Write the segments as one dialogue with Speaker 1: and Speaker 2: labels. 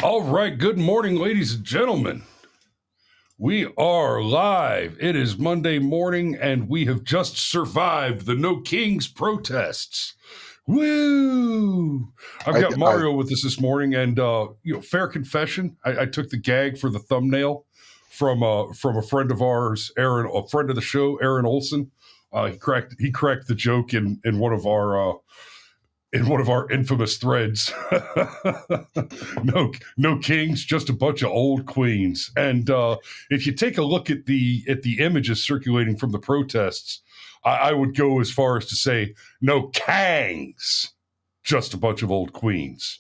Speaker 1: All right, good morning, ladies and gentlemen. We are live. It is Monday morning, and we have just survived the No Kings protests. Woo! I've got Mario with us this morning, and fair confession, I took the gag for the thumbnail from a friend of ours, Aaron, a friend of the show, Aaron Olson. He cracked the joke in one of our infamous threads. no kings, just a bunch of old queens. And if you take a look at the images circulating from the protests, I would go as far as to say no kangs, just a bunch of old queens.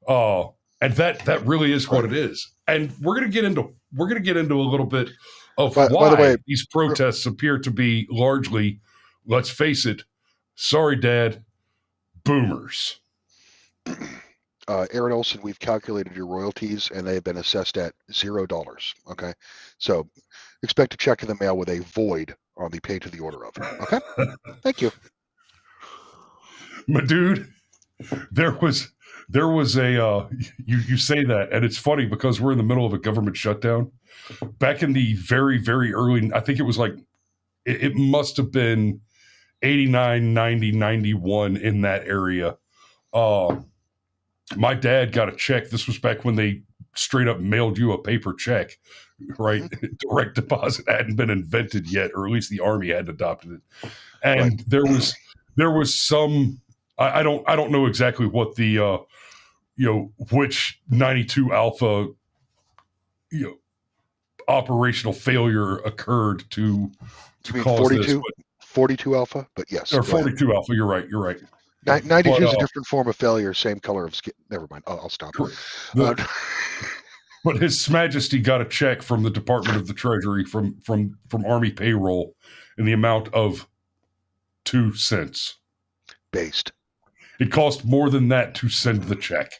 Speaker 1: And that really is what it is. And we're gonna get into a little bit of why by the way, these protests appear to be largely, let's face it, sorry, Dad, boomers.
Speaker 2: Aaron Olson, we've calculated your royalties and they've been assessed at $0. Okay. So expect a check in the mail with a void on the pay to the order of. Okay. Thank you.
Speaker 1: My dude, there was a, you say that, and it's funny because we're in the middle of a government shutdown. Back in the very, very early, I think it was like, it must have been 89, 90, 91 in that area. My dad got a check. This was back when they straight up mailed you a paper check, right? Mm-hmm. Direct deposit hadn't been invented yet, or at least the Army hadn't adopted it. And right. there was some, I don't know exactly what the, which 92 Alpha, operational failure occurred to cause
Speaker 2: 42?
Speaker 1: this.
Speaker 2: 42 Alpha, but yes.
Speaker 1: Or 42 ahead. Alpha, you're right.
Speaker 2: 92 is a different form of failure, same color of skin. Never mind. I'll stop.
Speaker 1: But His Majesty got a check from the Department of the Treasury from Army payroll in the amount of 2 cents.
Speaker 2: Based.
Speaker 1: It cost more than that to send the check.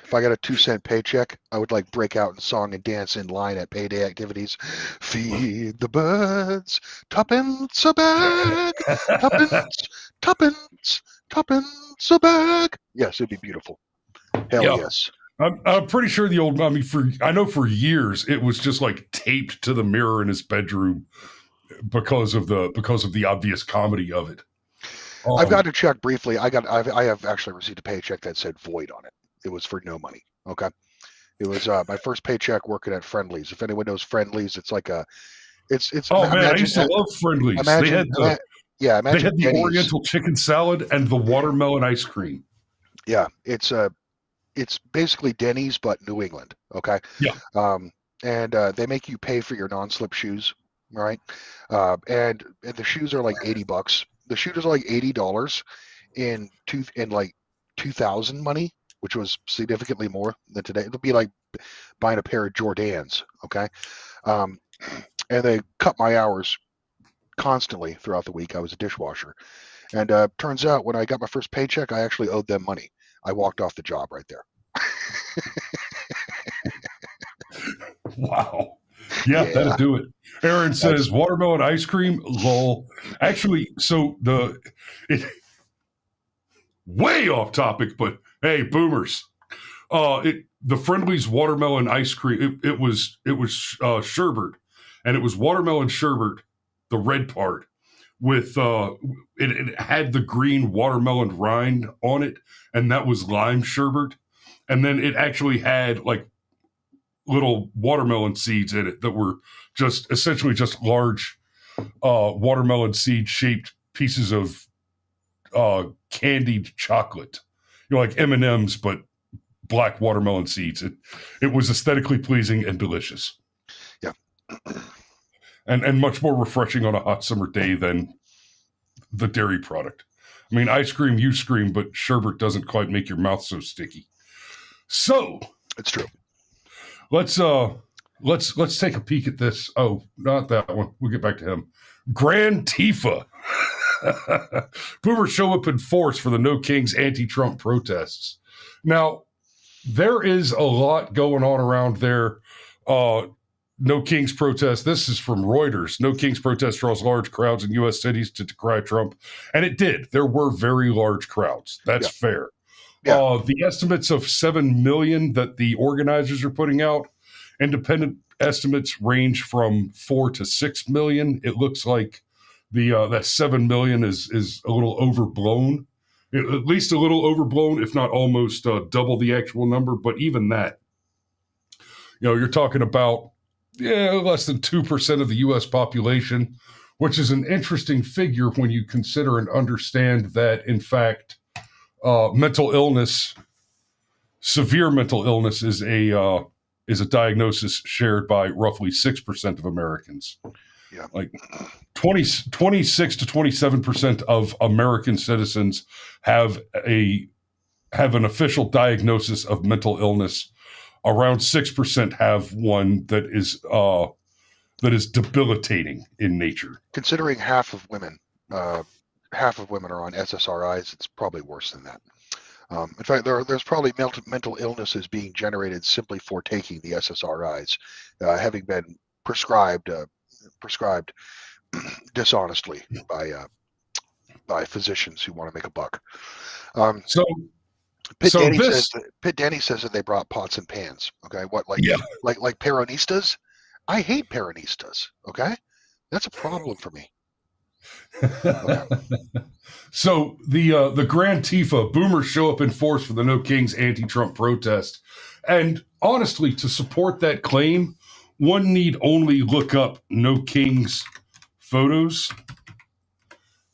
Speaker 2: If I got a 2-cent paycheck, I would break out in song and dance in line at payday activities. Feed the birds, tuppence a bag, tuppence a bag. Yes, it'd be beautiful. Hell yes.
Speaker 1: I'm pretty sure the old mommy, I know for years it was just taped to the mirror in his bedroom because of the obvious comedy of it.
Speaker 2: I've got to check briefly. I have actually received a paycheck that said void on it. It was for no money. Okay. It was my first paycheck working at Friendly's. If anyone knows Friendly's, it's like it's.
Speaker 1: Oh man, I used to love Friendly's. They had the Oriental chicken salad and the watermelon ice cream.
Speaker 2: Yeah, it's basically Denny's but New England. Okay.
Speaker 1: Yeah.
Speaker 2: And they make you pay for your non-slip shoes, right? And the shoes are like $80. The shoes are like $80 in 2000 money, which was significantly more than today. It'll be like buying a pair of Jordans, okay? And they cut my hours constantly throughout the week. I was a dishwasher. And turns out when I got my first paycheck, I actually owed them money. I walked off the job right there.
Speaker 1: Wow. Yeah, that'll do it. Aaron says watermelon ice cream, lol. Actually, so way off topic, but hey, boomers. The Friendly's watermelon ice cream, it was sherbet, and it was watermelon sherbet, the red part, with it had the green watermelon rind on it, and that was lime sherbet, and then it actually had little watermelon seeds in it that were just essentially just large watermelon seed shaped pieces of candied chocolate, like M&Ms, but black watermelon seeds. It was aesthetically pleasing and delicious.
Speaker 2: Yeah.
Speaker 1: And much more refreshing on a hot summer day than the dairy product. I mean, ice cream, you scream, but sherbet doesn't quite make your mouth so sticky. So
Speaker 2: it's true.
Speaker 1: Let's take a peek at this. Oh, not that one. We'll get back to him. Grand Tifa. Boomers show up in force for the No Kings anti-Trump protests. Now, there is a lot going on around there. No Kings protest. This is from Reuters. No Kings protest draws large crowds in U.S. cities to decry Trump. And it did. There were very large crowds. That's fair.
Speaker 2: Yeah.
Speaker 1: The estimates of 7 million that the organizers are putting out, independent estimates range from 4 to 6 million. It looks like that 7 million is a little overblown, at least a little overblown, if not almost double the actual number. But even that, you're talking about less than 2% of the U.S. population, which is an interesting figure when you consider and understand that, in fact, mental illness, severe mental illness, is a diagnosis shared by roughly 6% of Americans.
Speaker 2: Yeah.
Speaker 1: Like 26 to 27% of American citizens have an official diagnosis of mental illness. Around 6% have one that is debilitating in nature.
Speaker 2: Considering half of women are on SSRIs, it's probably worse than that. In fact, there's probably mental illnesses being generated simply for taking the SSRIs, having been prescribed dishonestly by physicians who want to make a buck. Pitt Denny says that they brought pots and pans. Okay, like Peronistas? I hate Peronistas. Okay, that's a problem for me. Okay.
Speaker 1: So the Grand Tifa boomers show up in force for the No Kings anti-Trump protest, and honestly, to support that claim, one need only look up No Kings photos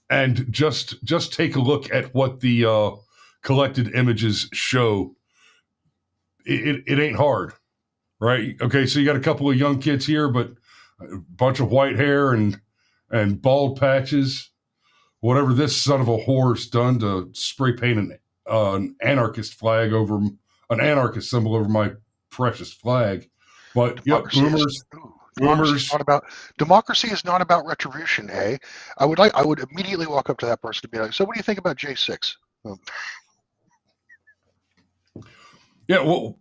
Speaker 1: and just take a look at what the collected images show. It ain't hard, right? Okay, so you got a couple of young kids here, but a bunch of white hair and bald patches. Whatever this son of a whore's done to spray paint an anarchist flag over an anarchist symbol over my precious flag. But boomers.
Speaker 2: Democracy is not about retribution, eh? I would immediately walk up to that person and be like, so what do you think about J6?
Speaker 1: Yeah, well,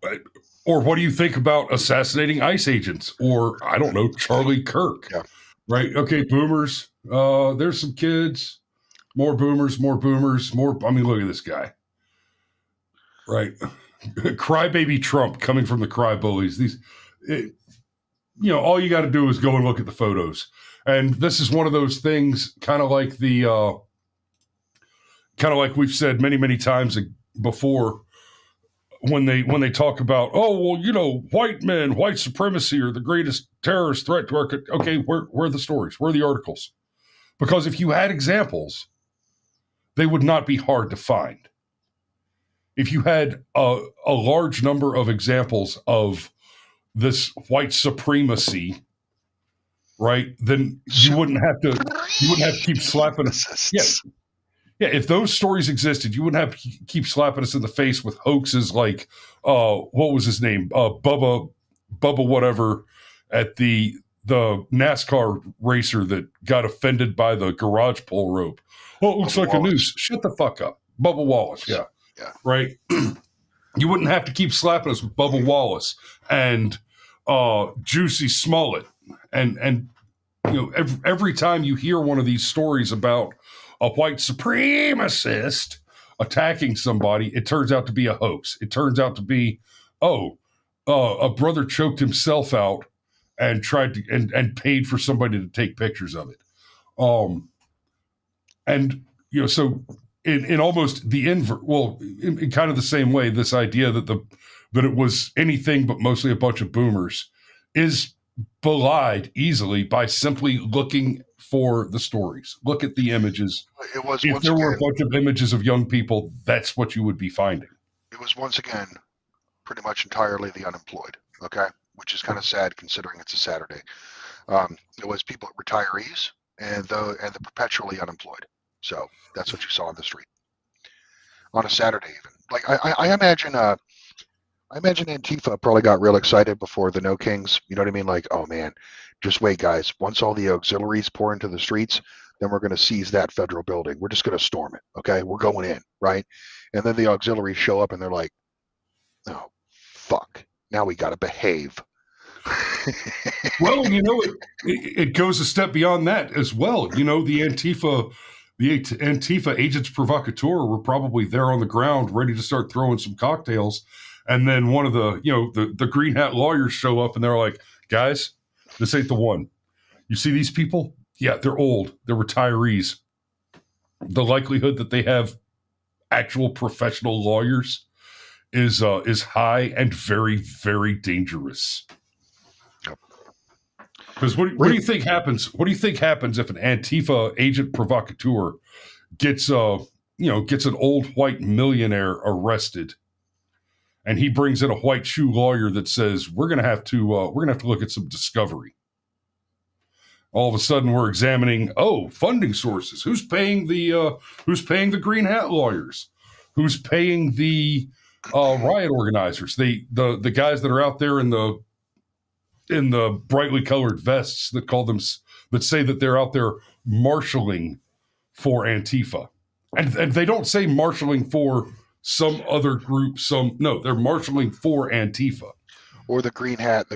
Speaker 1: or what do you think about assassinating ICE agents? Or, I don't know, Charlie Kirk.
Speaker 2: Yeah.
Speaker 1: Right? Okay, boomers. There's some kids. More boomers. I mean, look at this guy. Right? Crybaby Trump coming from the cry bullies. All you got to do is go and look at the photos. And this is one of those things, kind of like we've said many, many times before, when they talk about, white men, white supremacy are the greatest terrorist threat to our country. Okay, where are the stories? Where are the articles? Because if you had examples, they would not be hard to find. If you had a large number of examples of this white supremacy, right, then you wouldn't have to keep slapping us. Yeah, if those stories existed, you wouldn't have to keep slapping us in the face with hoaxes like, what was his name? Bubba whatever, at the NASCAR racer that got offended by the garage pole rope. Well, it looks like Wallace. A noose. Shut the fuck up. Bubba Wallace, yeah. Right? You wouldn't have to keep slapping us with Bubba Wallace and Juicy Smollett. And every time you hear one of these stories about a white supremacist attacking somebody, it turns out to be a hoax. It turns out to be, a brother choked himself out and tried to and paid for somebody to take pictures of it. So in almost the invert, in kind of the same way, this idea that it was anything but mostly a bunch of boomers is belied easily by simply looking for the stories. Look at the images. If there were a bunch of images of young people, that's what you would be finding.
Speaker 2: It was once again pretty much entirely the unemployed, okay? Which is kind of sad considering it's a Saturday. It was people, retirees, and the perpetually unemployed. So that's what you saw on the street on a Saturday, even. Like I imagine Antifa probably got real excited before the No Kings. You know what I mean? Like, oh man, just wait, guys. Once all the auxiliaries pour into the streets, then we're going to seize that federal building. We're just going to storm it. Okay, we're going in, right? And then the auxiliaries show up and they're like, oh fuck, now we got to behave.
Speaker 1: Well, it goes a step beyond that as well. The Antifa Antifa agents provocateur were probably there on the ground, ready to start throwing some cocktails. And then one of the green hat lawyers show up and they're like, guys, this ain't the one. You see these people? Yeah, they're old. They're retirees. The likelihood that they have actual professional lawyers is high and very, very dangerous. Because what do you think happens? What do you think happens if an Antifa agent provocateur gets an old white millionaire arrested, and he brings in a white shoe lawyer that says we're gonna have to look at some discovery. All of a sudden, we're examining funding sources. Who's paying the green hat lawyers? Who's paying the riot organizers? The guys that are out there in the brightly colored vests that say that they're out there marshaling for Antifa. And they don't say marshaling for some other group. They're marshaling for Antifa.
Speaker 2: Or the Green Hat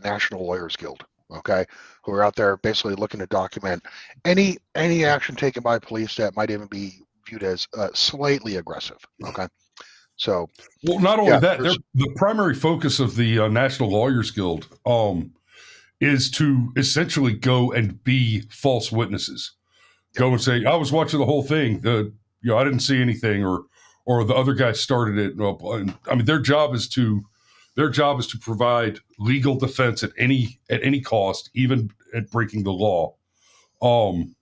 Speaker 2: National Lawyers Guild, okay, who are out there basically looking to document any action taken by police that might even be viewed as slightly aggressive, okay? So,
Speaker 1: well, not only that, the primary focus of the National Lawyers Guild is to essentially go and be false witnesses. Go and say, I was watching the whole thing. I didn't see anything, or the other guy started it. I mean, their job is to provide legal defense at any cost, even at breaking the law, to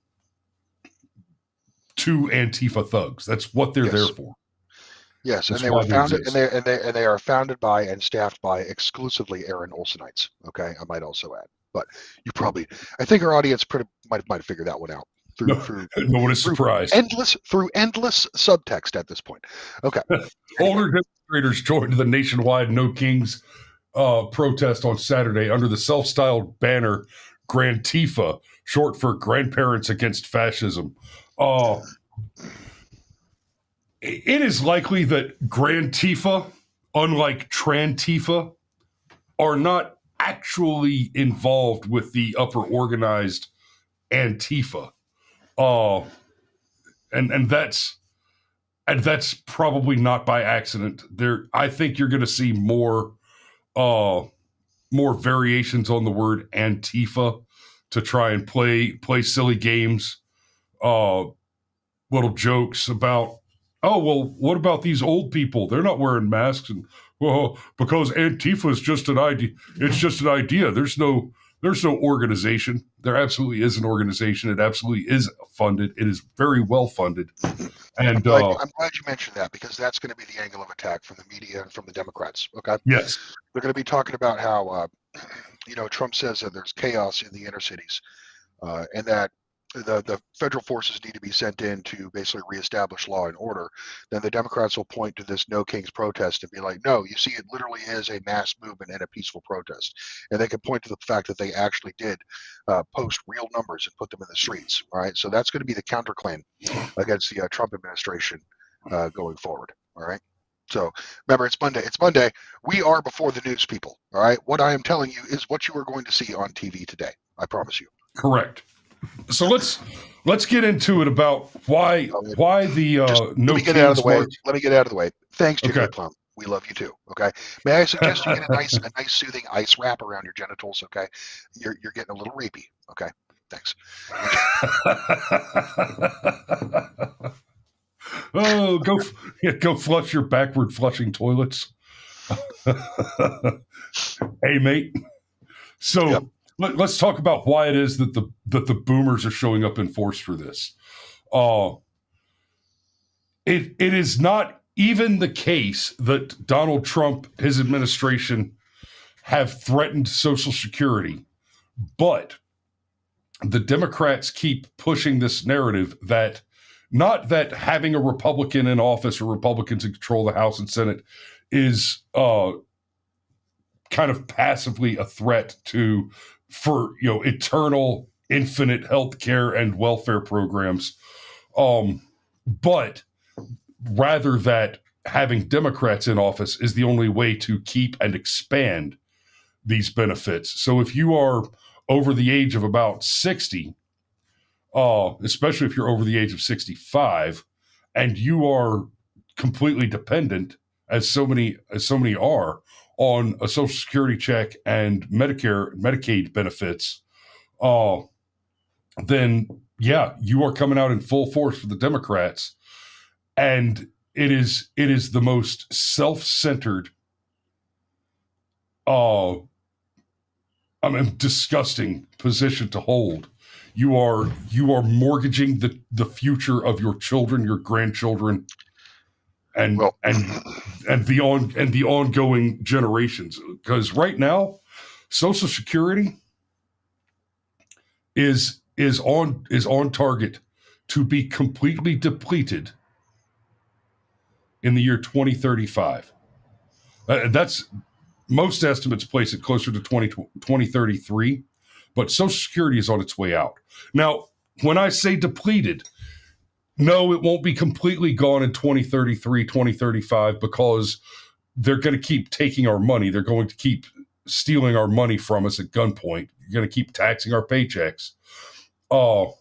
Speaker 1: Antifa thugs. That's what they're there for.
Speaker 2: Yes, and they were founded, and they are founded by and staffed by exclusively Aaron Olsonites. Okay, I might also add, but I think our audience might have figured that one out
Speaker 1: no one is surprised.
Speaker 2: Through endless subtext at this point. Okay,
Speaker 1: older demonstrators joined the nationwide No Kings protest on Saturday under the self-styled banner Grantifa, short for Grandparents Against Fascism. It is likely that Grantifa, unlike Trantifa, are not actually involved with the upper organized Antifa. And that's probably not by accident. I think you're going to see more variations on the word Antifa to try and play silly games, little jokes about, oh, well, what about these old people? They're not wearing masks. And well, because Antifa is just an idea. It's just an idea. There's no organization. There absolutely is an organization. It absolutely is funded. It is very well funded. And
Speaker 2: I'm glad you mentioned that, because that's going to be the angle of attack from the media and from the Democrats. Okay.
Speaker 1: Yes.
Speaker 2: They're going to be talking about how, Trump says that there's chaos in the inner cities, and that the federal forces need to be sent in to basically reestablish law and order. Then the Democrats will point to this No Kings protest and be like, no, you see, it literally is a mass movement and a peaceful protest. And they can point to the fact that they actually did post real numbers and put them in the streets. All right. So that's going to be the counterclaim against the Trump administration going forward. All right. So remember, it's Monday. It's Monday. We are before the news, people. All right. What I am telling you is what you are going to see on TV today. I promise you.
Speaker 1: Correct. So let's get into it about why the No Kings march.
Speaker 2: Let me get out of the way. Thanks, Jimmy Plum. We love you too. Okay. May I suggest you get a nice soothing ice wrap around your genitals? Okay. You're getting a little rapey. Okay. Thanks.
Speaker 1: Oh, go flush your backward flushing toilets. Hey, mate. So. Yep. Let's talk about why it is that the boomers are showing up in force for this. It is not even the case that Donald Trump, his administration, have threatened Social Security, but the Democrats keep pushing this narrative that not that having a Republican in office or Republicans in control of the House and Senate is kind of passively a threat for eternal, infinite health care and welfare programs, but rather that having Democrats in office is the only way to keep and expand these benefits. So if you are over the age of about 60, especially if you're over the age of 65 and you are completely dependent, as so many are, on a Social Security check and Medicaid benefits, then yeah, you are coming out in full force for the Democrats, and it is the most self-centered, disgusting position to hold. You are mortgaging the future of your children, your grandchildren, and
Speaker 2: Well,
Speaker 1: the ongoing generations. Because right now, Social Security is on target to be completely depleted in the year 2035. That's most estimates place it closer to 2033, but Social Security is on its way out. Now, when I say depleted, no, it won't be completely gone in 2033, 2035, because they're going to keep taking our money. They're going to keep stealing our money from us at gunpoint. You're going to keep taxing our paychecks. But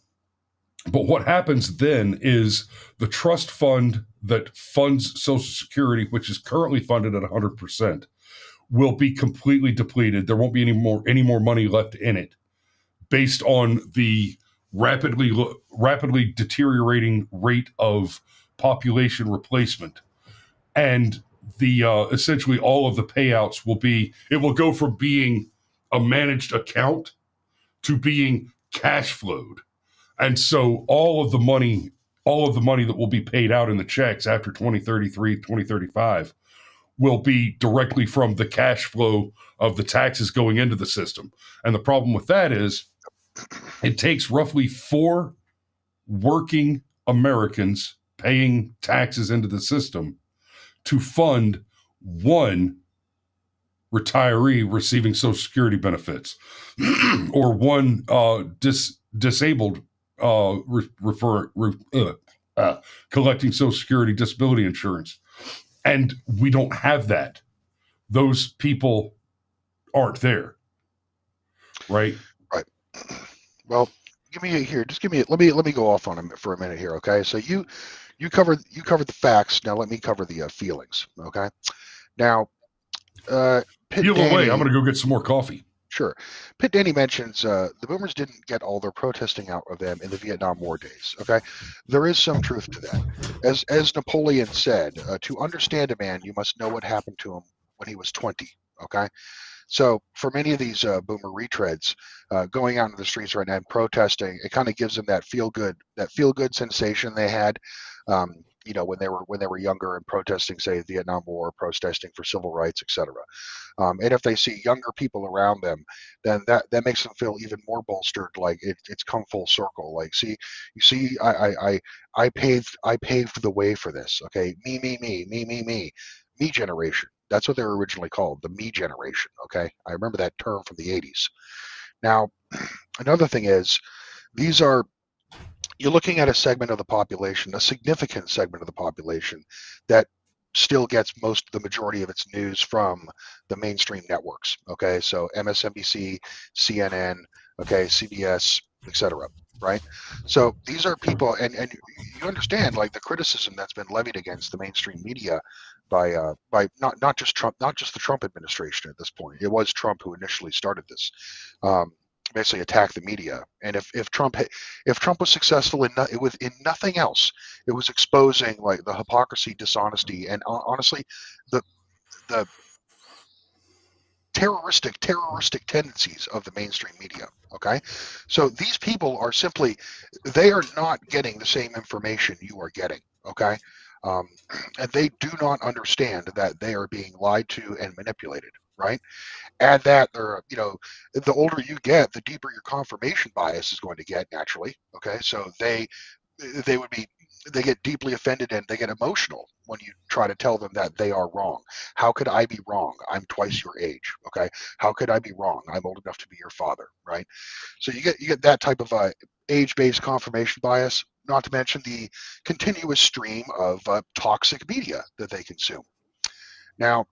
Speaker 1: what happens then is the trust fund that funds Social Security, which is currently funded at 100%, will be completely depleted. There won't be any more money left in it, based on the rapidly deteriorating rate of population replacement. And the essentially all of the payouts will go from being a managed account to being cash flowed. And so all of the money that will be paid out in the checks after 2033, 2035 will be directly from the cash flow of the taxes going into the system. And the problem with that is it takes roughly 4 working Americans paying taxes into the system to fund 1 retiree receiving Social Security benefits or 1 disabled collecting Social Security disability insurance. And we don't have that. Those people aren't there. Right?
Speaker 2: right. Well, let me go off on him for a minute here, okay? So you covered the facts. Now let me cover the feelings, okay? Now, Pitt
Speaker 1: Feel
Speaker 2: Danny,
Speaker 1: away. I'm going to go get some more coffee.
Speaker 2: Sure. Pitt Danny mentions the boomers didn't get all their protesting out of them in the Vietnam War days. Okay, there is some truth to that. As Napoleon said, to understand a man, you must know what happened to him when he was 20. Okay, so for many of these boomer retreads, going out into the streets right now and protesting, it kind of gives them that feel good sensation they had. When they were younger and protesting, say, the Vietnam War, protesting for civil rights, etc. And if they see younger people around them, then that makes them feel even more bolstered, like it's come full circle. Like, I paved the way for this. Okay, me generation. That's what they were originally called, the me generation. Okay, I remember that term from the 80s. Now, another thing is, you're looking at a segment of the population, a significant segment of the population, that still gets the majority of its news from the mainstream networks. Okay, so MSNBC, CNN, okay, CBS, etc. Right? So these are people, and you understand, like, the criticism that's been levied against the mainstream media by not just Trump, not just the Trump administration at this point. It was Trump who initially started this. Basically attack the media, and if Trump was successful in nothing else, it was exposing, like, the hypocrisy, dishonesty, and honestly, the terroristic tendencies of the mainstream media. Okay, so these people are they are not getting the same information you are getting. Okay, and they do not understand that they are being lied to and manipulated. Right? Add that, the older you get, the deeper your confirmation bias is going to get, naturally. Okay, so they get deeply offended and they get emotional when you try to tell them that they are wrong. How could I be wrong? I'm twice your age. Okay, how could I be wrong? I'm old enough to be your father. Right? So you get that type of age-based confirmation bias. Not to mention the continuous stream of toxic media that they consume. Now,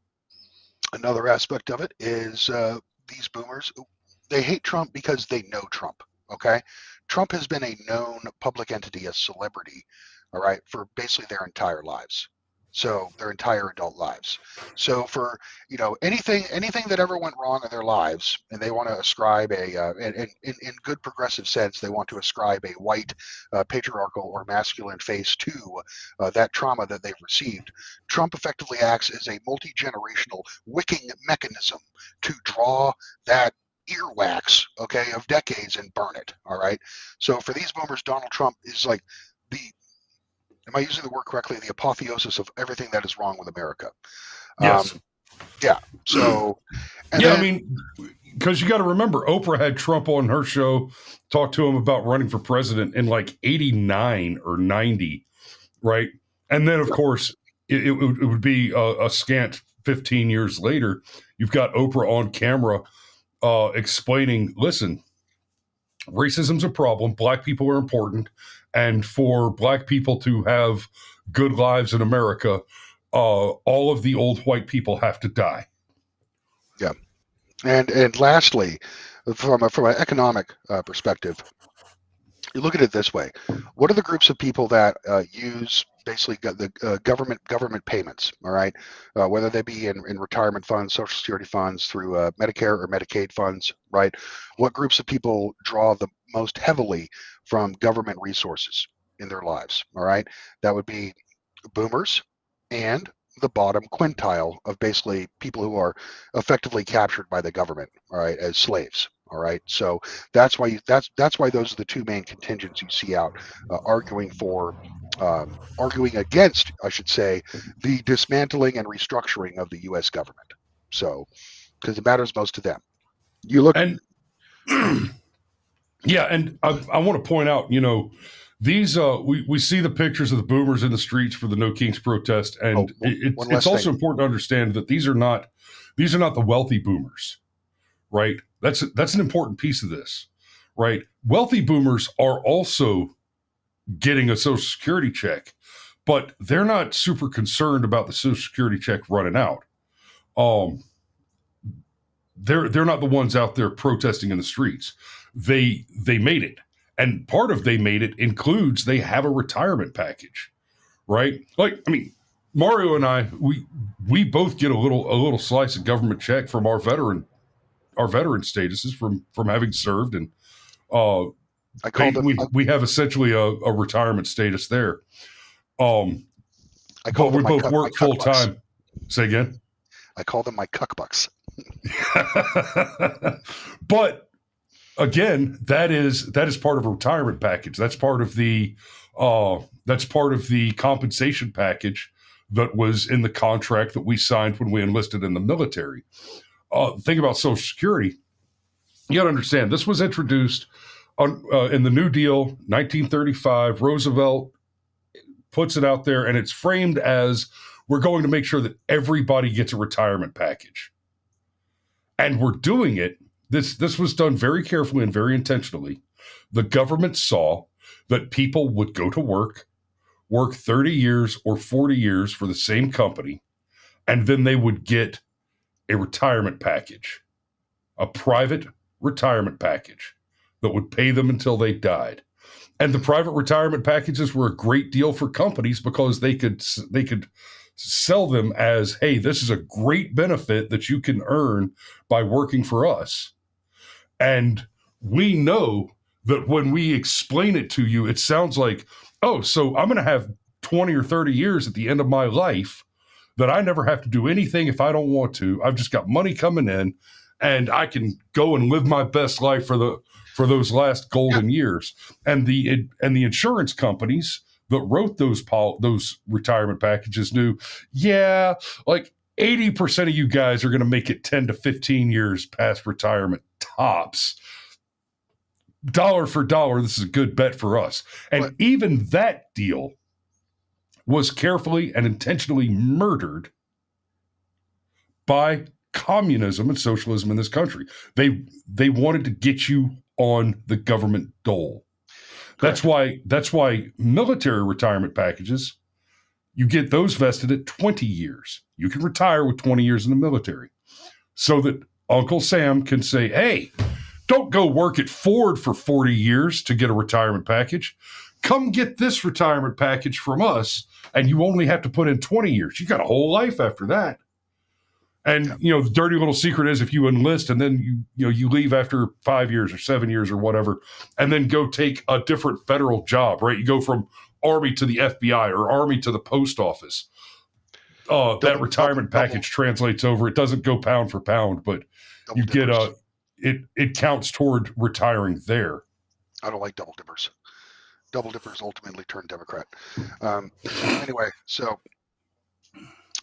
Speaker 2: another aspect of it is these boomers, they hate Trump because they know Trump. Okay, Trump has been a known public entity, a celebrity, all right, for basically their entire lives. So their entire adult lives. So for anything that ever went wrong in their lives, and they want to ascribe in good progressive sense, they want to ascribe a white patriarchal or masculine face to that trauma that they've received. Trump effectively acts as a multi-generational wicking mechanism to draw that earwax, okay, of decades and burn it. All right. So for these boomers, Donald Trump is like the, am I using the word correctly? The apotheosis of everything that is wrong with America.
Speaker 1: Yes.
Speaker 2: Yeah. So, and
Speaker 1: Yeah,
Speaker 2: then,
Speaker 1: I mean, because you got to remember, Oprah had Trump on her show, talked to him about running for president in like 89 or 90, right? And then, of course, it would be a scant 15 years later, you've got Oprah on camera explaining, listen, racism's a problem. Black people are important. And for Black people to have good lives in America, all of the old white people have to die.
Speaker 2: yeah. And lastly, from an economic perspective, you look at it this way: what are the groups of people that use basically the government payments? All right, whether they be in retirement funds, Social Security funds, through Medicare or Medicaid funds, right? What groups of people draw the most heavily from government resources in their lives? All right, that would be boomers and the bottom quintile of basically people who are effectively captured by the government, all right, as slaves. All right, so that's why that's why those are the two main contingents you see out arguing against, I should say, the dismantling and restructuring of the U.S. government. So, because it matters most to them. You look,
Speaker 1: and yeah, and I want to point out, these we see the pictures of the boomers in the streets for the No Kings protest, and it's also important to understand that these are not the wealthy boomers, right? That's an important piece of this, right? Wealthy boomers are also getting a Social Security check, but they're not super concerned about the Social Security check running out. They're not the ones out there protesting in the streets. They made it, and part of they made it includes they have a retirement package, right? Like, I mean, Mario and I, we both get a little slice of government check from our veteran statuses from having served, and we have essentially a retirement status there. But we both work full time. Say again.
Speaker 2: I call them my cuck bucks.
Speaker 1: But again, that is part of a retirement package. That's part of the compensation package that was in the contract that we signed when we enlisted in the military. Think about Social Security. You got to understand, this was introduced in the New Deal, 1935. Roosevelt puts it out there, and it's framed as, we're going to make sure that everybody gets a retirement package. And we're doing it. This was done very carefully and very intentionally. The government saw that people would go to work 30 years or 40 years for the same company, and then they would get a retirement package, a private retirement package that would pay them until they died. And the private retirement packages were a great deal for companies because they could sell them as, hey, this is a great benefit that you can earn by working for us. And we know that when we explain it to you, it sounds like, oh, so I'm going to have 20 or 30 years at the end of my life that I never have to do anything if I don't want to. I've just got money coming in, and I can go and live my best life for those last golden years. And the insurance companies that wrote those retirement packages knew, yeah, like 80% of you guys are going to make it 10 to 15 years past retirement tops. Dollar for dollar, this is a good bet for us. And even that deal was carefully and intentionally murdered by communism and socialism in this country. They wanted to get you on the government dole. That's why military retirement packages, you get those vested at 20 years. You can retire with 20 years in the military, so that Uncle Sam can say, hey, Don't go work at Ford for 40 years to get a retirement package. Come get this retirement package from us, and you only have to put in 20 years. You got a whole life after that. And,
Speaker 2: Yeah.
Speaker 1: the dirty little secret is if you enlist and then you leave after 5 years or 7 years or whatever, and then go take a different federal job, right? You go from Army to the FBI or Army to the post office. That retirement package translates over. It doesn't go pound for pound, but you get it counts toward retiring there.
Speaker 2: I don't like double dippers. Double dippers ultimately turn Democrat. Anyway, so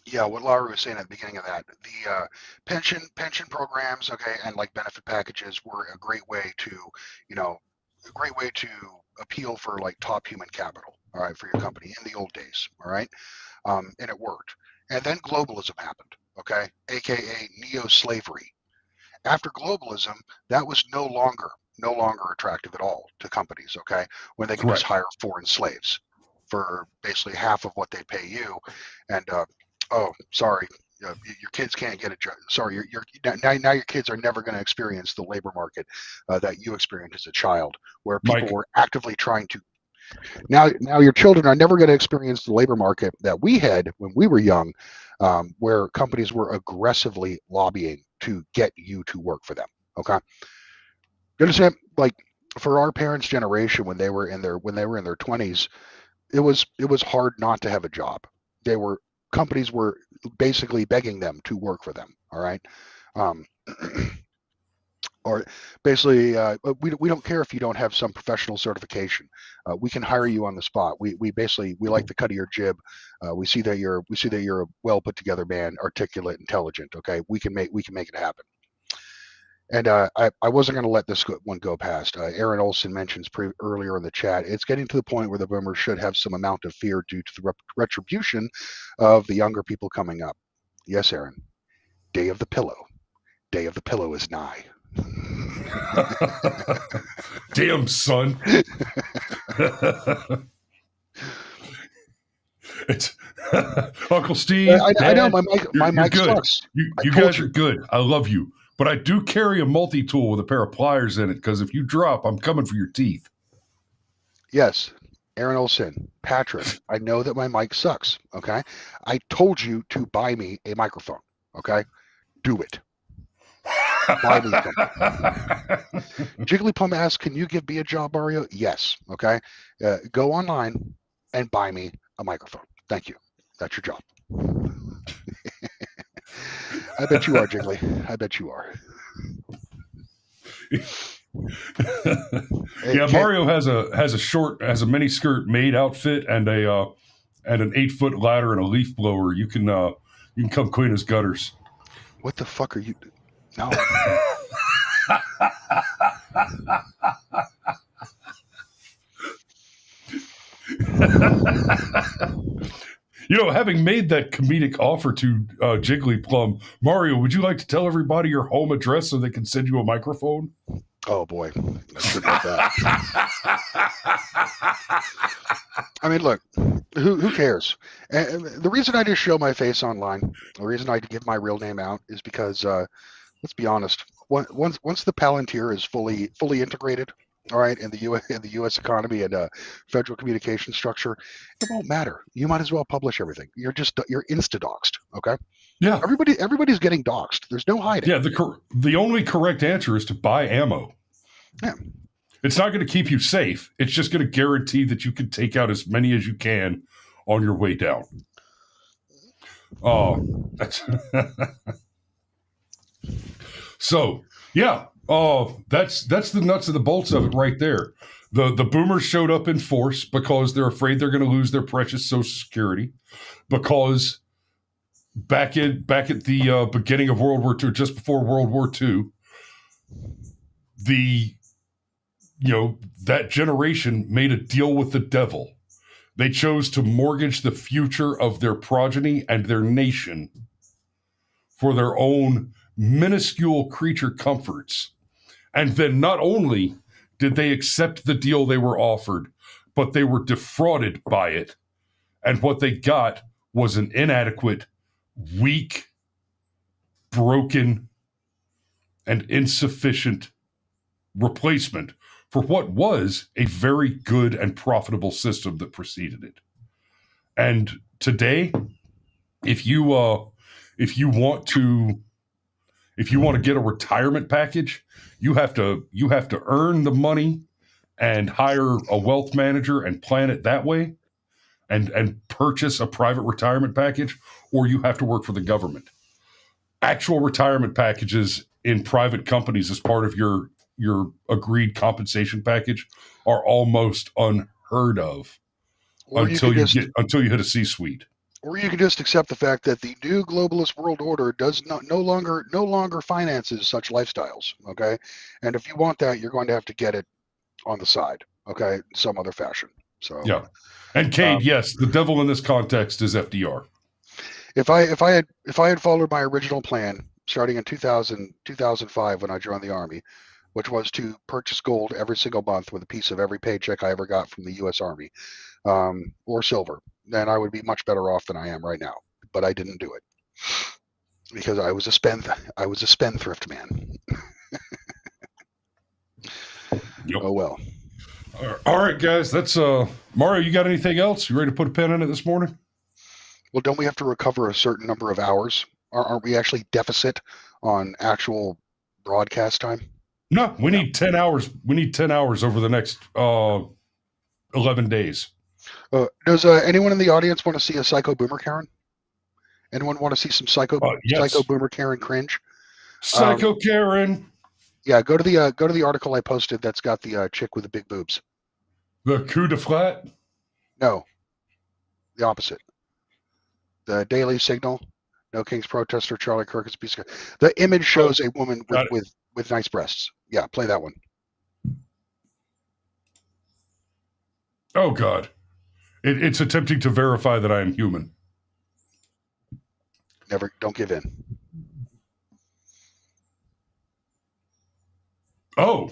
Speaker 2: yeah, what Laura was saying at the beginning of that, the pension programs, okay, and like benefit packages were a great way to, appeal for like top human capital, all right, for your company in the old days, all right, and it worked. And then globalism happened, okay, aka neo-slavery. After globalism, that was no longer attractive at all to companies, okay, when they can just hire foreign slaves for basically half of what they pay you, and sorry, your kids can't get a job. Sorry, now your kids are never going to experience the labor market that you experienced as a child, where people were actively trying to. Now your children are never going to experience the labor market that we had when we were young, where companies were aggressively lobbying to get you to work for them. Okay, you understand? Like for our parents' generation, when they were in their 20s, it was hard not to have a job. Companies were basically begging them to work for them. All right. Or basically, we don't care if you don't have some professional certification. We can hire you on the spot. We like the cut of your jib. We see that you're a well put together man, articulate, intelligent. Okay, we can make it happen. And I wasn't going to let this one go past. Aaron Olson mentions earlier in the chat, it's getting to the point where the boomers should have some amount of fear due to the retribution of the younger people coming up. Yes, Aaron. Day of the pillow. Day of the pillow is nigh.
Speaker 1: Damn, son. It's Uncle Steve.
Speaker 2: I know my mic sucks.
Speaker 1: You guys are good. I love you. But I do carry a multi-tool with a pair of pliers in it, because if you drop, I'm coming for your teeth.
Speaker 2: Yes. Aaron Olson, Patrick, I know that my mic sucks, okay? I told you to buy me a microphone, okay? Do it. Buy me something. Jigglypuff asks, can you give me a job, Mario? Yes, okay? Go online and buy me a microphone. Thank you. That's your job. I bet you are, Jiggly. I bet you are.
Speaker 1: Yeah, Mario has a mini skirt maid outfit and an 8-foot ladder and a leaf blower. You can come clean his gutters.
Speaker 2: What the fuck are you? No.
Speaker 1: Having made that comedic offer to Jigglyplum, Mario, would you like to tell everybody your home address so they can send you a microphone?
Speaker 2: Oh boy, I should have that. I mean, look, who cares? And the reason I just show my face online, the reason I give my real name out, is because let's be honest. Once the Palantir is fully integrated, all right, in the U.S. economy and federal communication structure, it won't matter. You might as well publish everything. You're insta-doxed, okay?
Speaker 1: Yeah.
Speaker 2: Everybody's getting doxed. There's no hiding.
Speaker 1: Yeah, the only correct answer is to buy ammo.
Speaker 2: Yeah.
Speaker 1: It's not going to keep you safe. It's just going to guarantee that you can take out as many as you can on your way down. Oh, that's so yeah. Oh, that's the nuts and the bolts of it right there. The boomers showed up in force because they're afraid they're going to lose their precious Social Security, because back at the beginning of World War II, just before World War II, that generation made a deal with the devil. They chose to mortgage the future of their progeny and their nation for their own minuscule creature comforts. And then not only did they accept the deal they were offered, but they were defrauded by it. And what they got was an inadequate, weak, broken, and insufficient replacement for what was a very good and profitable system that preceded it. And today, if you want to get a retirement package, you have to earn the money and hire a wealth manager and plan it that way, and purchase a private retirement package, or you have to work for the government. Actual retirement packages in private companies as part of your agreed compensation package are almost unheard of until you hit a C-suite.
Speaker 2: Or you can just accept the fact that the new globalist world order no longer finances such lifestyles. Okay, and if you want that, you're going to have to get it on the side. Okay, in some other fashion. So
Speaker 1: yeah, and Cade, yes, the devil in this context is FDR.
Speaker 2: If I had followed my original plan starting in 2005 when I joined the Army, which was to purchase gold every single month with a piece of every paycheck I ever got from the U.S. Army, or silver, then I would be much better off than I am right now. But I didn't do it because I was a spendthrift man.
Speaker 1: Yep.
Speaker 2: Oh well.
Speaker 1: All right, guys. That's Mario. You got anything else? You ready to put a pin in it this morning?
Speaker 2: Well, don't we have to recover a certain number of hours? Aren't we actually deficit on actual broadcast time?
Speaker 1: No, we need 10 hours. We need 10 hours over the next 11 days.
Speaker 2: Does anyone in the audience want to see a Psycho Boomer Karen? Anyone want to see some Psycho Boomer Karen cringe?
Speaker 1: Psycho Karen.
Speaker 2: Yeah, go to the article I posted that's got the chick with the big boobs.
Speaker 1: The coup de flat?
Speaker 2: No, the opposite. The Daily Signal. No King's protester. Charlie Kirk is a piece of. The image shows a woman with nice breasts. Yeah, play that one.
Speaker 1: Oh God, it's attempting to verify that I am human.
Speaker 2: Don't give in.
Speaker 1: Oh,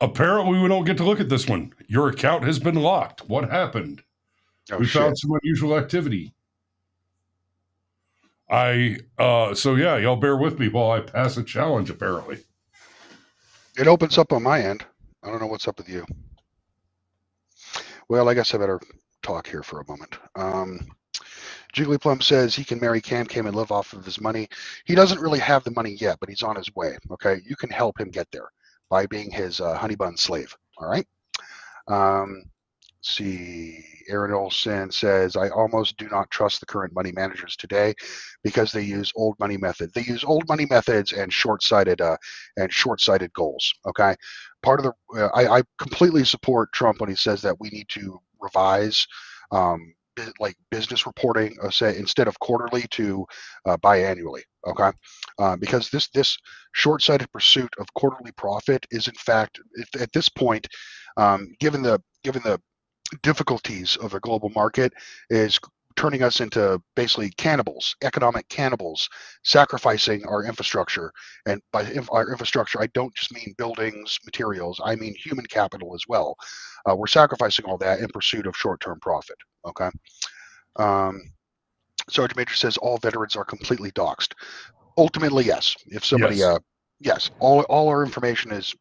Speaker 1: apparently we don't get to look at this one. Your account has been locked. What happened? We found some unusual activity. So yeah, y'all bear with me while I pass a challenge, apparently.
Speaker 2: It opens up on my end. I don't know what's up with you. Well, I guess I better talk here for a moment. Jigglyplum says he can marry Cam and live off of his money. He doesn't really have the money yet, but he's on his way. Okay, you can help him get there by being his honey bun slave. All right. See, Aaron Olson says, I almost do not trust the current money managers today because they use old money methods. They use old money methods and short-sighted goals. Okay, part of the I completely support Trump when he says that we need to revise like business reporting, say instead of quarterly to biannually. Okay, because this short-sighted pursuit of quarterly profit is in fact at this point, given the difficulties of a global market, is turning us into basically cannibals, economic cannibals, sacrificing our infrastructure. And by our infrastructure, I don't just mean buildings, materials, I mean human capital as well. We're sacrificing all that in pursuit of short-term profit. Okay. Sergeant Major says all veterans are completely doxxed. Ultimately, yes. If somebody, yes, all our information is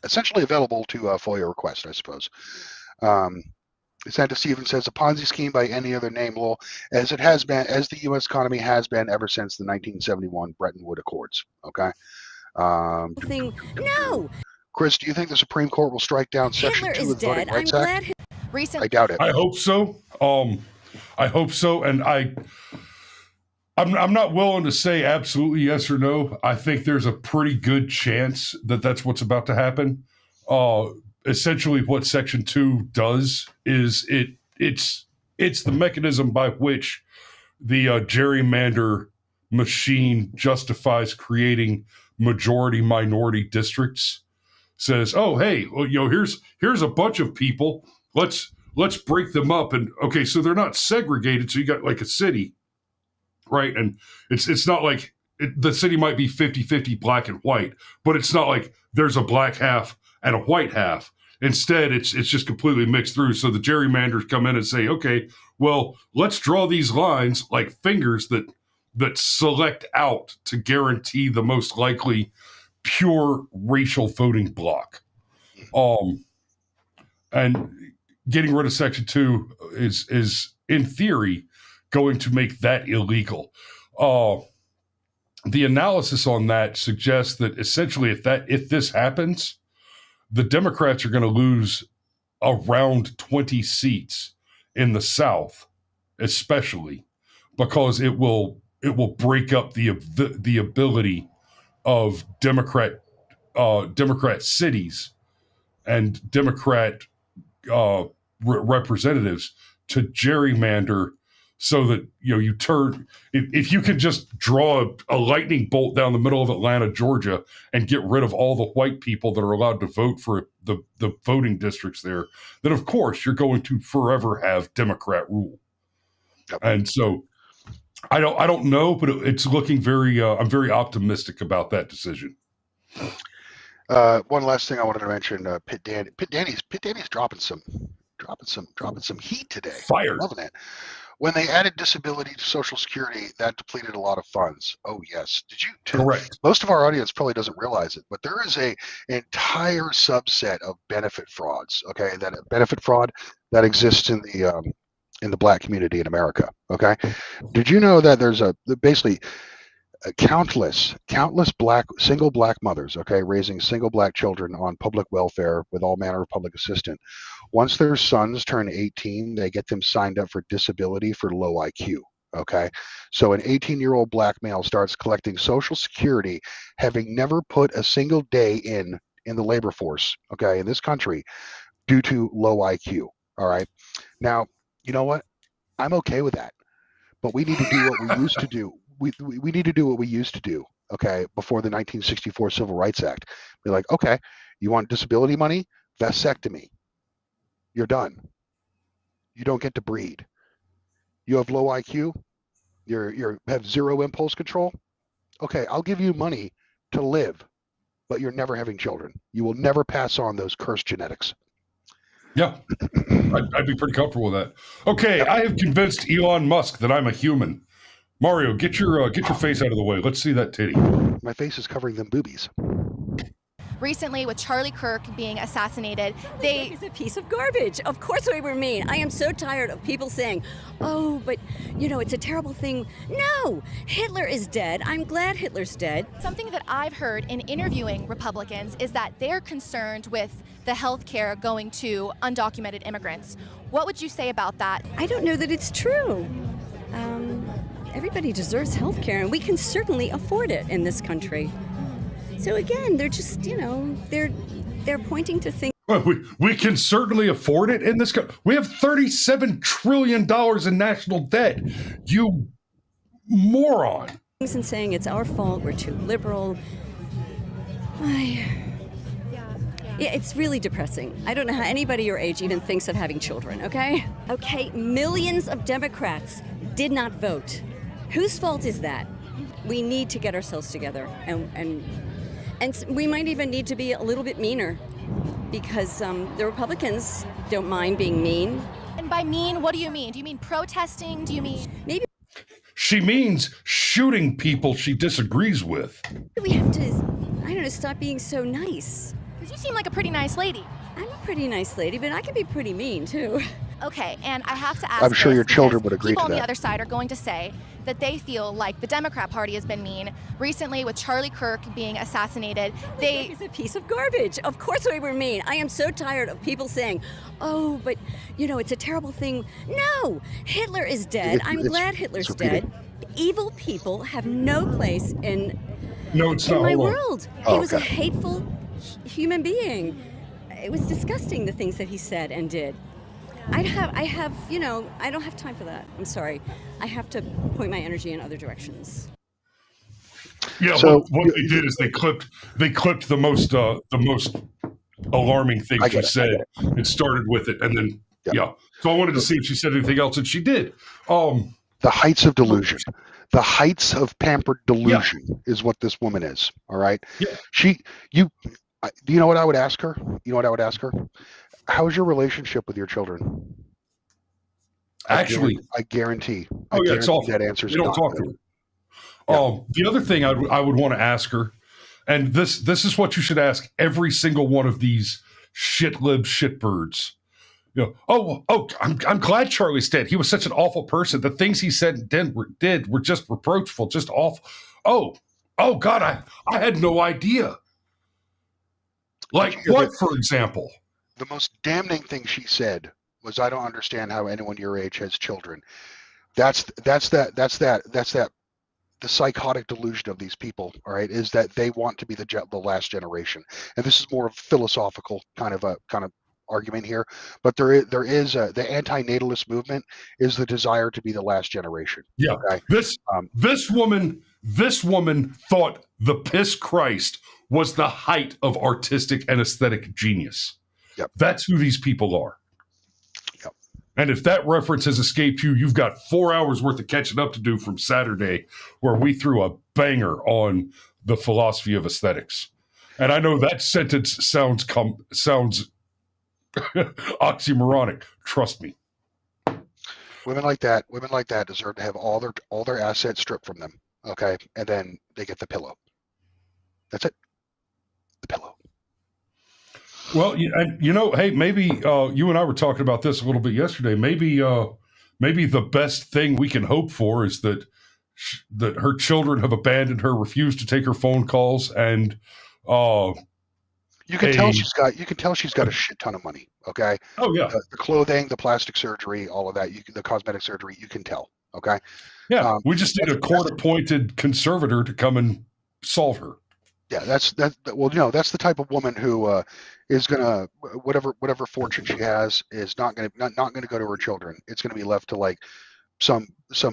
Speaker 2: essentially available to FOIA request, I suppose. Santa Steven says a Ponzi scheme by any other name, lol, as it has been, as the U.S. economy has been ever since the 1971 Bretton Woods Accords. Okay.
Speaker 3: No.
Speaker 2: Chris, do you think the Supreme Court will strike down Section 2 of the Voting Rights Act? I doubt it.
Speaker 1: I hope so. I hope so, and I'm not willing to say absolutely yes or no. I think there's a pretty good chance that that's what's about to happen. Essentially, what Section 2 does is it's the mechanism by which the gerrymander machine justifies creating majority-minority districts. Says, oh, hey, well, here's a bunch of people. Let's break them up, and okay, so they're not segregated. So you got like a city, right? And it's not like the city might be 50-50 black and white, but it's not like there's a black half and a white half. Instead, it's just completely mixed through. So the gerrymanders come in and say, okay, well, let's draw these lines like fingers that select out to guarantee the most likely pure racial voting bloc. And getting rid of Section 2 is in theory going to make that illegal. The analysis on that suggests that essentially if this happens, the Democrats are going to lose around 20 seats in the South, especially because it will break up the ability of Democrat cities and Democrat representatives to gerrymander so that you turn if you can just draw a lightning bolt down the middle of Atlanta, Georgia, and get rid of all the white people that are allowed to vote for the voting districts there, then of course you're going to forever have Democrat rule. And so I don't know, but it's looking very I'm very optimistic about that decision.
Speaker 2: One last thing I wanted to mention: Pitt Danny's dropping some heat today.
Speaker 1: Fired.
Speaker 2: Loving it. When they added disability to Social Security, that depleted a lot of funds. Oh yes,
Speaker 1: Correct.
Speaker 2: Most of our audience probably doesn't realize it, but there is an entire subset of benefit frauds. Okay, that benefit fraud that exists in the Black community in America. Okay, did you know that there's basically countless single black mothers, okay, raising single black children on public welfare with all manner of public assistance. Once their sons turn 18, they get them signed up for disability for low IQ. Okay, so an 18-year-old black male starts collecting Social Security, having never put a single day in the labor force, okay, in this country, due to low IQ. All right, now you know what? I'm okay with that, but we need to do what we used to do. We need to do what we used to do, okay, before the 1964 Civil Rights Act. Be like, okay, you want disability money? Vasectomy. You're done. You don't get to breed. You have low IQ? You have zero impulse control? Okay, I'll give you money to live, but you're never having children. You will never pass on those cursed genetics.
Speaker 1: Yeah, I'd be pretty comfortable with that. Okay, I have convinced Elon Musk that I'm a human. Mario, get your face out of the way. Let's see that titty.
Speaker 2: My face is covering them boobies.
Speaker 3: Recently, with Charlie Kirk being assassinated,
Speaker 4: Charlie Kirk is a piece of garbage. Of course we were mean. I am so tired of people saying, oh, but, it's a terrible thing. No, Hitler is dead. I'm glad Hitler's dead.
Speaker 3: Something that I've heard in interviewing Republicans is that they're concerned with the health care going to undocumented immigrants. What would you say about that?
Speaker 4: I don't know that it's true. Everybody deserves health care, and we can certainly afford it in this country. So again, they're just, they're pointing to things.
Speaker 1: Well, we can certainly afford it in this country. We have $37 trillion in national debt. You moron.
Speaker 4: And saying it's our fault, we're too liberal. Yeah, it's really depressing. I don't know how anybody your age even thinks of having children, okay? Okay, millions of Democrats did not vote. Whose fault is that? We need to get ourselves together, and we might even need to be a little bit meaner, because the Republicans don't mind being mean.
Speaker 3: And by mean, what do you mean? Do you mean protesting? Do you mean...
Speaker 4: Maybe
Speaker 1: she means shooting people she disagrees with.
Speaker 4: We have to, stop being so nice.
Speaker 3: Because you seem like a pretty nice lady.
Speaker 4: I'm a pretty nice lady, but I can be pretty mean, too.
Speaker 3: Okay, and I have to ask
Speaker 2: I'm sure your children would agree to that.
Speaker 3: People on the other side are going to say that they feel like the Democrat Party has been mean. Recently, with Charlie Kirk being assassinated,
Speaker 4: Charlie Kirk is a piece of garbage. Of course we were mean. I am so tired of people saying, oh, but, it's a terrible thing. No, Hitler is dead. I'm glad Hitler's dead. Evil people have no place in my world. He was a hateful human being. It was disgusting, the things that he said and did. I don't have time for that. I'm sorry. I have to point my energy in other directions.
Speaker 1: Yeah, so what they did is they clipped the most alarming thing she said. It started with it, and then So I wanted to see if she said anything else, and she did.
Speaker 2: The heights of delusion, the heights of pampered delusion is what this woman is. All right. Yeah. Do you know what I would ask her? How's your relationship with your children?
Speaker 1: Actually,
Speaker 2: I guarantee.
Speaker 1: It's awful.
Speaker 2: That answers.
Speaker 1: You don't talk to her. The other thing I would want to ask her And this is what you should ask every single one of these shit-lib shitbirds. I'm glad Charlie's dead. He was such an awful person. The things he said and did were just reproachful, just awful. Oh God, I had no idea. Like what, for example?
Speaker 2: The most damning thing she said was, "I don't understand how anyone your age has children." That's the psychotic delusion of these people. All right, is that they want to be the last generation, and this is more of a philosophical kind of argument here. But there is the anti-natalist movement is the desire to be the last generation.
Speaker 1: Yeah,
Speaker 2: okay?
Speaker 1: This woman thought the piss Christ was the height of artistic and aesthetic genius.
Speaker 2: Yep.
Speaker 1: That's who these people are.
Speaker 2: Yep.
Speaker 1: And if that reference has escaped you, you've got 4 hours worth of catching up to do from Saturday, where we threw a banger on the philosophy of aesthetics. And I know that sentence sounds oxymoronic. Trust me.
Speaker 2: Women like that deserve to have all their assets stripped from them. Okay, and then they get the pillow. That's it. The pillow.
Speaker 1: Well, hey, maybe you and I were talking about this a little bit yesterday. Maybe the best thing we can hope for is that her children have abandoned her, refused to take her phone calls, and
Speaker 2: you can tell she's got a shit ton of money. Okay.
Speaker 1: Oh yeah.
Speaker 2: The clothing, the plastic surgery, all of that. The cosmetic surgery. You can tell. Okay.
Speaker 1: Yeah. We just need a court-appointed conservator to come and solve her.
Speaker 2: Yeah, that's the type of woman who is gonna whatever fortune she has is not gonna go to her children. It's gonna be left to like some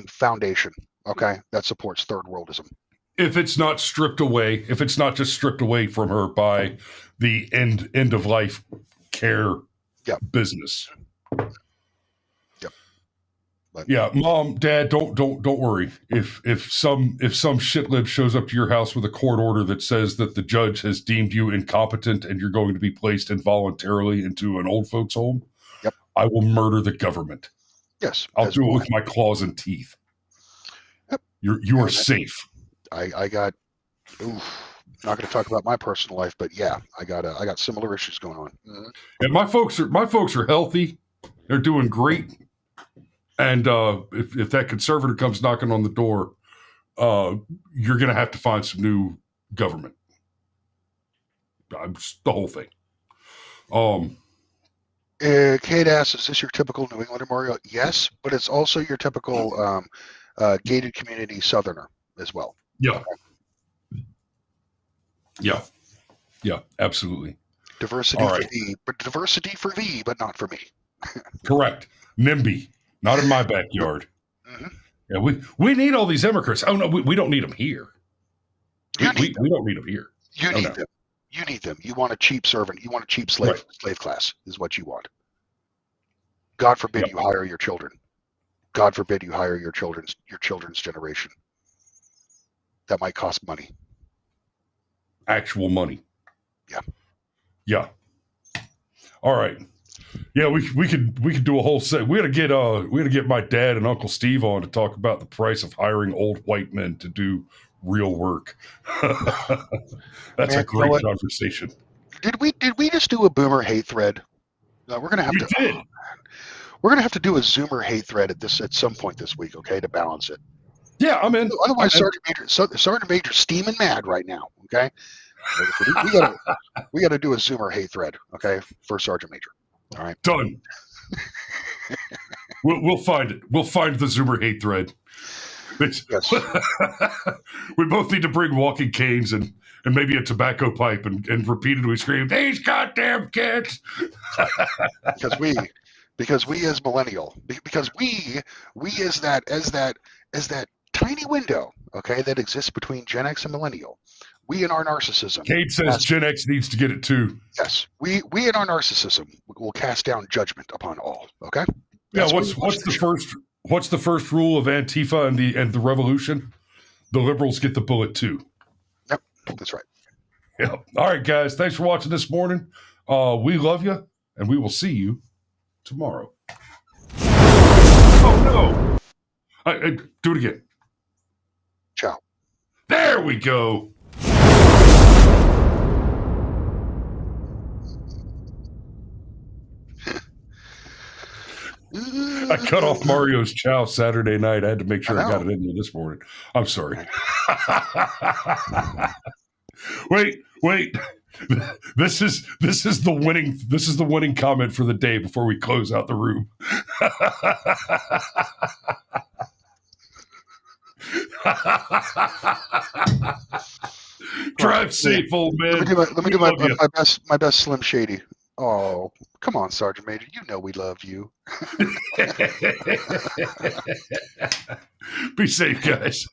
Speaker 2: foundation, okay, that supports third worldism.
Speaker 1: If it's not just stripped away from her by the end of life care business.
Speaker 2: But,
Speaker 1: yeah, Mom, Dad, don't worry. If some shitlib shows up to your house with a court order that says that the judge has deemed you incompetent and you're going to be placed involuntarily into an old folks home, I will murder the government.
Speaker 2: Yes,
Speaker 1: I'll do it with my claws and teeth.
Speaker 2: Yep.
Speaker 1: You are safe.
Speaker 2: I got. Not going to talk about my personal life, but yeah, I got similar issues going on. Mm-hmm.
Speaker 1: And my folks are healthy. They're doing great. And if that conservator comes knocking on the door, you're going to have to find some new government. The whole thing.
Speaker 2: Kate asks, is this your typical New Englander, Mario? Yes, but it's also your typical gated community Southerner as well.
Speaker 1: Yeah. Yeah, absolutely.
Speaker 2: Diversity for thee, but not for me.
Speaker 1: Correct. NIMBY. Not in my backyard.
Speaker 2: Mm-hmm.
Speaker 1: Yeah, we need all these immigrants. Oh no, we don't need them here. We don't need them here.
Speaker 2: You need them. You need them. You want a cheap servant. You want a cheap slave class is what you want. God forbid you hire your children. God forbid you hire your children's generation. That might cost money.
Speaker 1: Actual money.
Speaker 2: Yeah.
Speaker 1: Yeah. All right. Yeah, we could do a whole set. We got to get my dad and Uncle Steve on to talk about the price of hiring old white men to do real work. That's a great conversation.
Speaker 2: Did we just do a boomer hate thread? We're gonna have We're gonna have to do a Zoomer hate thread at some point this week, okay, to balance it.
Speaker 1: Yeah, I'm in.
Speaker 2: Otherwise, Sergeant Major's steaming mad right now. Okay, we gotta do a Zoomer hate thread, okay, for Sergeant Major. All right,
Speaker 1: done. We'll find it. We'll find the Zoomer hate thread.
Speaker 2: Yes.
Speaker 1: We both need to bring walking canes and maybe a tobacco pipe and repeatedly scream, "These goddamn kids!"
Speaker 2: because we as millennial, because we as that tiny window, okay, that exists between Gen X and millennial. We in our narcissism.
Speaker 1: Kate says Gen X needs to get it too.
Speaker 2: Yes, we in our narcissism will cast down judgment upon all. Okay.
Speaker 1: Yeah. What's the first rule of Antifa and the revolution? The liberals get the bullet too.
Speaker 2: Yep, that's right.
Speaker 1: Yeah. All right, guys. Thanks for watching this morning. We love you, and we will see you tomorrow. Oh no! Do it again.
Speaker 2: Ciao.
Speaker 1: There we go. I cut off Mario's chow Saturday night. I had to make sure I got it in there this morning. I'm sorry. Wait. This is the winning comment for the day before we close out the room. Drive safe, old man.
Speaker 2: Let me do my best Slim Shady. Oh, come on, Sergeant Major. You know we love you.
Speaker 1: Be safe, guys.